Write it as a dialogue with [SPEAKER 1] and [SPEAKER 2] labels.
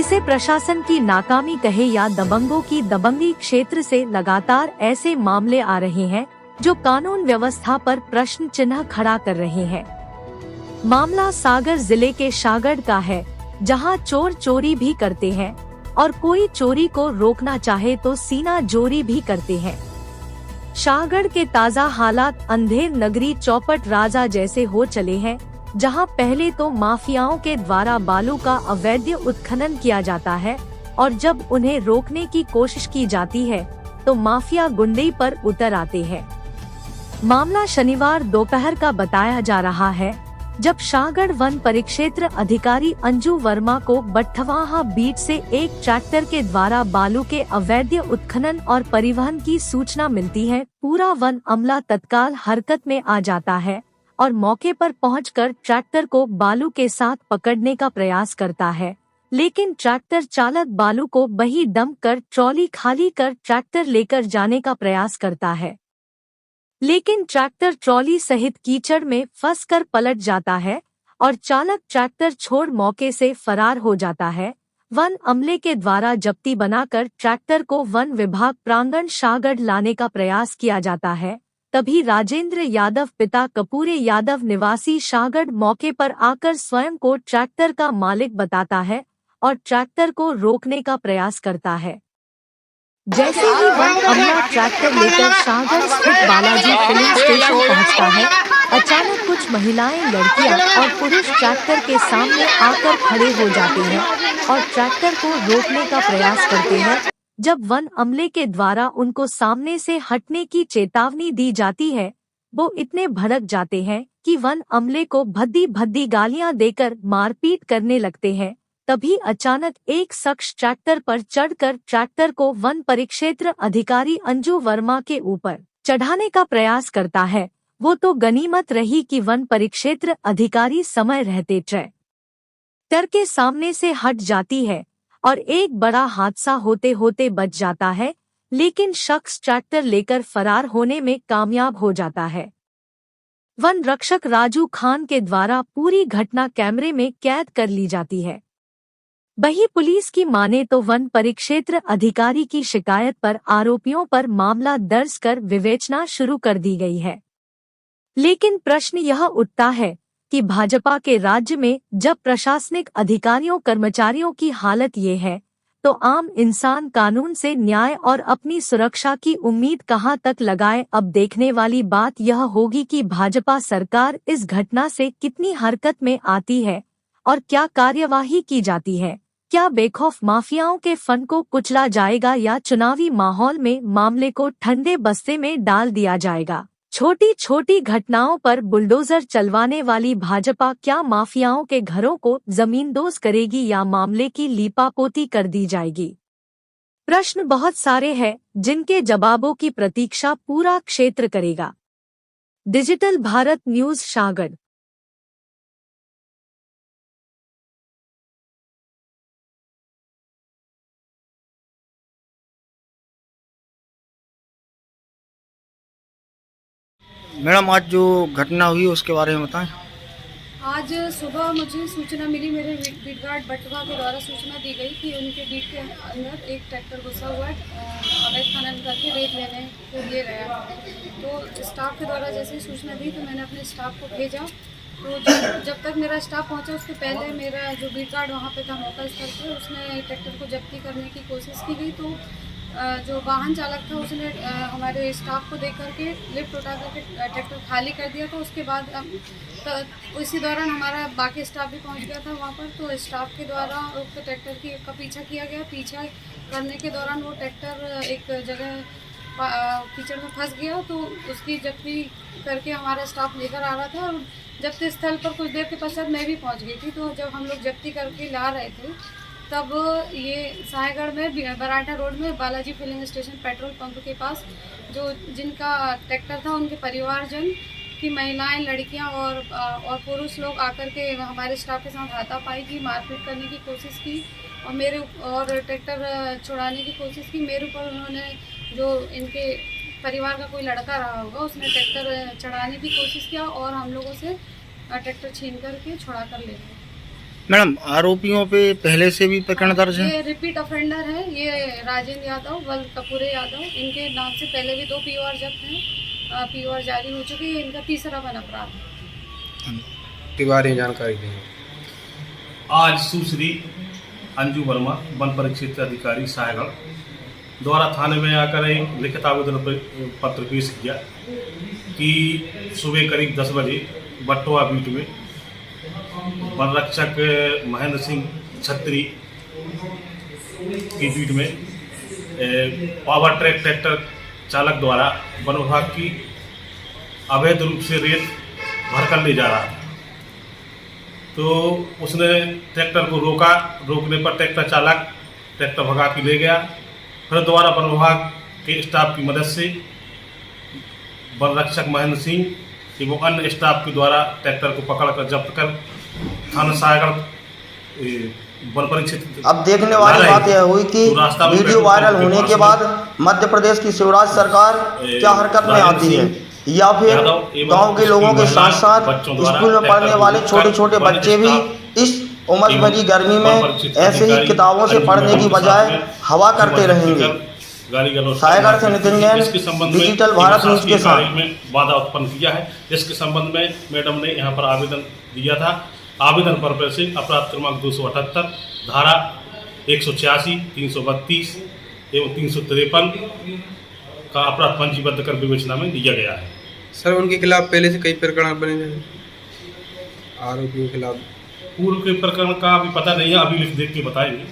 [SPEAKER 1] इसे प्रशासन की नाकामी कहे या दबंगों की दबंगी, क्षेत्र से लगातार ऐसे मामले आ रहे हैं जो कानून व्यवस्था पर प्रश्न चिन्ह खड़ा कर रहे हैं। मामला सागर जिले के शाहगढ़ का है, जहां चोर चोरी भी करते हैं और कोई चोरी को रोकना चाहे तो सीना जोरी भी करते हैं। शाहगढ़ के ताज़ा हालात अंधेर नगरी चौपट राजा जैसे हो चले हैं, जहां पहले तो माफियाओं के द्वारा बालू का अवैध उत्खनन किया जाता है और जब उन्हें रोकने की कोशिश की जाती है तो माफिया गुंडे पर उतर आते हैं। मामला शनिवार दोपहर का बताया जा रहा है, जब शाहगढ़ वन परिक्षेत्र अधिकारी अंजू वर्मा को बट्ठवाहा बीच से एक ट्रैक्टर के द्वारा बालू के अवैध उत्खनन और परिवहन की सूचना मिलती है। पूरा वन अमला तत्काल हरकत में आ जाता है और मौके पर पहुंचकर ट्रैक्टर को बालू के साथ पकड़ने का प्रयास करता है, लेकिन ट्रैक्टर चालक बालू को बही डंप कर ट्रॉली खाली कर ट्रैक्टर लेकर जाने का प्रयास करता है, लेकिन ट्रैक्टर ट्रॉली सहित कीचड़ में फंसकर पलट जाता है और चालक ट्रैक्टर छोड़ मौके से फरार हो जाता है। वन अमले के द्वारा जब्ती बनाकर ट्रैक्टर को वन विभाग प्रांगण शाहगढ़ लाने का प्रयास किया जाता है। तभी राजेंद्र यादव पिता कपूरे यादव निवासी शाहगढ़ मौके पर आकर स्वयं को ट्रैक्टर का मालिक बताता है और ट्रैक्टर को रोकने का प्रयास करता है। जैसे ही वन अमला ट्रैक्टर लेकर शाहगढ़ स्थित बालाजी फिलिंग स्टेशन पहुंचता है, अचानक कुछ महिलाएं, लड़कियां और पुरुष ट्रैक्टर के सामने आकर खड़े हो जाते हैं और ट्रैक्टर को रोकने का प्रयास करते हैं। जब वन अमले के द्वारा उनको सामने से हटने की चेतावनी दी जाती है, वो इतने भड़क जाते हैं कि वन अमले को भद्दी भद्दी गालियां देकर मारपीट करने लगते हैं। तभी अचानक एक शख्स ट्रैक्टर पर चढ़कर ट्रैक्टर को वन परिक्षेत्र अधिकारी अंजू वर्मा के ऊपर चढ़ाने का प्रयास करता है। वो तो गनीमत रही कि वन परिक्षेत्र अधिकारी समय रहते ट्रैक्टर के सामने से हट जाती है और एक बड़ा हादसा होते होते बच जाता है, लेकिन शख्स ट्रैक्टर लेकर फरार होने में कामयाब हो जाता है। वन रक्षक राजू खान के द्वारा पूरी घटना कैमरे में कैद कर ली जाती है। वहीं पुलिस की माने तो वन परिक्षेत्र अधिकारी की शिकायत पर आरोपियों पर मामला दर्ज कर विवेचना शुरू कर दी गई है। लेकिन प्रश्न यह उठता है कि भाजपा के राज्य में जब प्रशासनिक अधिकारियों कर्मचारियों की हालत ये है, तो आम इंसान कानून से न्याय और अपनी सुरक्षा की उम्मीद कहां तक लगाए। अब देखने वाली बात यह होगी कि भाजपा सरकार इस घटना से कितनी हरकत में आती है और क्या कार्यवाही की जाती है। क्या बेखौफ माफियाओं के फन को कुचला जाएगा या चुनावी माहौल में मामले को ठंडे बस्ते में डाल दिया जाएगा। छोटी छोटी घटनाओं पर बुलडोजर चलवाने वाली भाजपा क्या माफियाओं के घरों को जमींदोज करेगी या मामले की लीपापोती कर दी जाएगी। प्रश्न बहुत सारे हैं जिनके जवाबों की प्रतीक्षा पूरा क्षेत्र करेगा। Digital Bharat news Shahgarh.
[SPEAKER 2] Madam, आज जो घटना हुई उसके बारे में बताएं।
[SPEAKER 3] आज सुबह मुझे सूचना मिली, मेरे बीट गार्ड बटवा के द्वारा सूचना दी गई कि उनके बीट के अंदर एक ट्रैक्टर घुसा हुआ अवैध खनन करके रेत लेने के लिए गया। तो स्टाफ के द्वारा जैसे सूचना दी तो मैंने अपने स्टाफ को भेजा। तो जब तक मेरा स्टाफ पहुंचा उसके पहले मेरा जो बीट गार्ड वहाँ पे था मौका स्थल पे, उसने ट्रैक्टर को जब्ती करने की कोशिश की गई। तो जो वाहन चालक था उसने हमारे स्टाफ को देख करके लिफ्ट उठा करके ट्रैक्टर खाली कर दिया। तो उसके बाद तो इसी दौरान हमारा बाकी स्टाफ भी पहुंच गया था वहाँ पर। तो स्टाफ के द्वारा उक्त ट्रैक्टर का पीछा किया गया। पीछा करने के दौरान वो ट्रैक्टर एक जगह कीचड़ में फंस गया। तो उसकी जब्ती करके हमारा स्टाफ लेकर आ रहा था और जब्ती स्थल पर कुछ देर के पश्चात मैं भी पहुँच गई थी। तो जब हम लोग जब्ती करके ला रहे थे तब ये शाहगढ़ में बराटा रोड में Balaji filling station petrol pump के पास जो जिनका ट्रैक्टर था उनके परिवारजन की महिलाएं, लड़कियां और पुरुष लोग आकर के हमारे स्टाफ के साथ हाथापाई की, मारपीट करने की कोशिश की और ट्रैक्टर छुड़ाने की कोशिश की। मेरे ऊपर उन्होंने, जो इनके परिवार का कोई लड़का रहा होगा, उसने ट्रैक्टर चढ़ाने की कोशिश किया और हम लोगों से ट्रैक्टर छीन करके छुड़ा कर ले गए।
[SPEAKER 2] मैडम आरोपियों पे पहले से भी प्रकरण दर्ज है?
[SPEAKER 3] ये रिपीट ऑफेंडर है। ये राजेंद्र यादव, वल कपूरे यादव, इनके नाम से पहले भी 2 POR जब्त हैं। POR जारी हो चुकी है। इनका तीसरा वन अपराध है।
[SPEAKER 4] के बारे में जानकारी दें।
[SPEAKER 5] आज सुश्री अंजू वर्मा वन परिक्षेत्र अधिकारी साहेगढ़ द्वारा थाने में आकर एक लिखित आवेदन पत्र पेश किया कि सुबह करीब 10 बजे बटवा बीट में वन रक्षक महेंद्र सिंह छत्री की बीट में पावर ट्रैक ट्रैक्टर चालक द्वारा वन विभाग की अवैध रूप से रेत भरकर ले जा रहा था। तो उसने ट्रैक्टर को रोका। रोकने पर ट्रैक्टर चालक ट्रैक्टर भगा के ले गया। फिर दोबारा वन विभाग के स्टाफ की मदद से वन रक्षक महेंद्र सिंह एवं अन्य स्टाफ के द्वारा ट्रैक्टर को पकड़कर जब्त कर थाना साहेगढ़ वन परिक्षेत्र।
[SPEAKER 6] अब देखने वाली बात यह हुई कि वीडियो वायरल होने के बाद मध्य प्रदेश की शिवराज सरकार क्या हरकत में आती है, या फिर गांव के लोगों के साथ साथ स्कूल में पढ़ने वाले छोटे छोटे बच्चे भी इस उमस भरी गर्मी में ऐसे ही किताबों से पढ़ने की बजाय हवा करते रहेंगे। साहेगढ़ से नितिन जैन, डिजिटल भारत न्यूज के साथ।
[SPEAKER 5] में बाधा उत्पन्न किया है, जिसके संबंध में मैडम ने यहाँ पर आवेदन दिया था। आवेदन पर से अपराध क्रमांक 278 धारा 186, 332 एवं 353 का अपराध पंजीबद्ध कर विवेचना में दिया गया है।
[SPEAKER 4] सर उनके खिलाफ पहले से कई प्रकरण बने हैं आरोपियों के खिलाफ।
[SPEAKER 5] पूर्व के प्रकरण का अभी पता नहीं है, अभी लिख देख के बताएंगे।